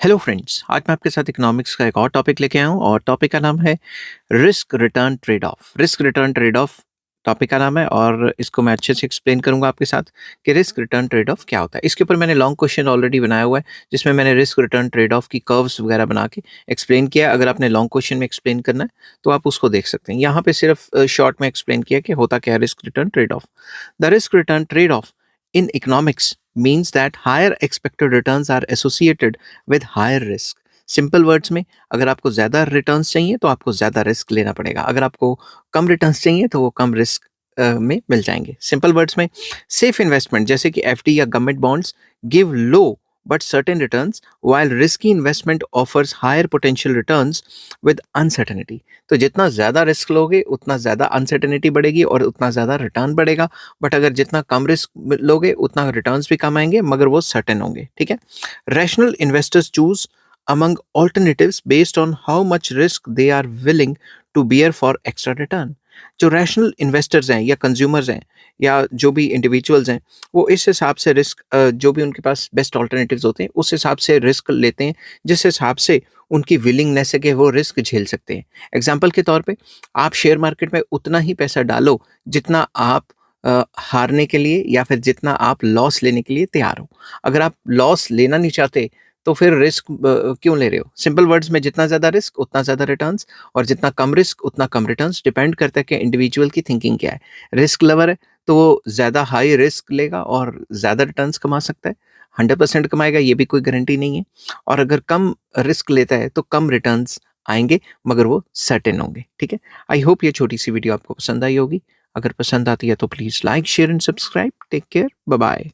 Hello friends, आज मैं आपके साथ इकोनॉमिक्स का एक और टॉपिक लेके आया हूँ और टॉपिक का नाम है risk return trade off. Risk return trade off topic का नाम है और इसको मैं अच्छे से एक्सप्लेन करूंगा आपके साथ कि रिस्क रिटर्न ट्रेड ऑफ क्या होता है। इसके ऊपर मैंने लॉन्ग क्वेश्चन ऑलरेडी बनाया हुआ है जिसमें मैंने रिस्क रिटर्न ट्रेड ऑफ की कर्व्स वगैरह बना के एक्सप्लेन किया। अगर आपने लॉन्ग क्वेश्चन में एक्सप्लेन करना है तो आप उसको देख सकते हैं। यहाँ पे सिर्फ शॉर्ट में एक्सप्लेन किया कि होता क्या है risk return trade off. The risk return trade off in economics means that higher expected returns are associated with higher risk. Simple words में, अगर आपको ज़्यादा रिटर्न्स चाहिए तो आपको ज़्यादा रिस्क लेना पड़ेगा। अगर आपको कम रिटर्न्स चाहिए तो वो कम रिस्क में मिल जाएंगे। सिंपल वर्ड्स में, सेफ इन्वेस्टमेंट जैसे कि एफडी या government bonds give low but certain returns, while risky investment offers higher potential returns with uncertainty. तो जितना ज़्यादा रिस्क लोगे उतना ज़्यादा अनसर्टेनिटी बढ़ेगी और उतना ज़्यादा रिटर्न बढ़ेगा। बट अगर जितना कम रिस्क लोगे उतना रिटर्न्स भी कम आएंगे मगर वो सर्टेन होंगे। ठीक है। Rational investors choose among alternatives based on how much risk they are willing to bear for extra return. जो रैशनल इन्वेस्टर्स हैं या कंज्यूमर्स हैं या जो भी इंडिविजुअल्स हैं, वो इस हिसाब से रिस्क जो भी उनके पास बेस्ट ऑल्टरनेटिव्स होते हैं उस हिसाब से रिस्क लेते हैं जिस हिसाब से उनकी विलिंगनेस है कि वो रिस्क झेल सकते हैं। एग्जाम्पल के तौर पे, आप शेयर मार्केट में उतना ही पैसा डालो जितना आप हारने के लिए या फिर जितना आप लॉस लेने के लिए तैयार हो। अगर आप लॉस लेना नहीं चाहते तो फिर रिस्क क्यों ले रहे हो? सिंपल वर्ड्स में, जितना ज़्यादा रिस्क उतना ज़्यादा रिटर्न्स और जितना कम रिस्क उतना कम रिटर्न्स। डिपेंड करता है कि इंडिविजुअल की थिंकिंग क्या है। रिस्क लवर है तो वो ज़्यादा हाई रिस्क लेगा और ज़्यादा रिटर्न्स कमा सकता है। 100% कमाएगा ये भी कोई गारंटी नहीं है। और अगर कम रिस्क लेता है तो कम रिटर्न्स आएंगे मगर वो सर्टेन होंगे। ठीक है। आई होप ये छोटी सी वीडियो आपको पसंद आई होगी। अगर पसंद आती है तो please like share and subscribe. Take care, bye bye.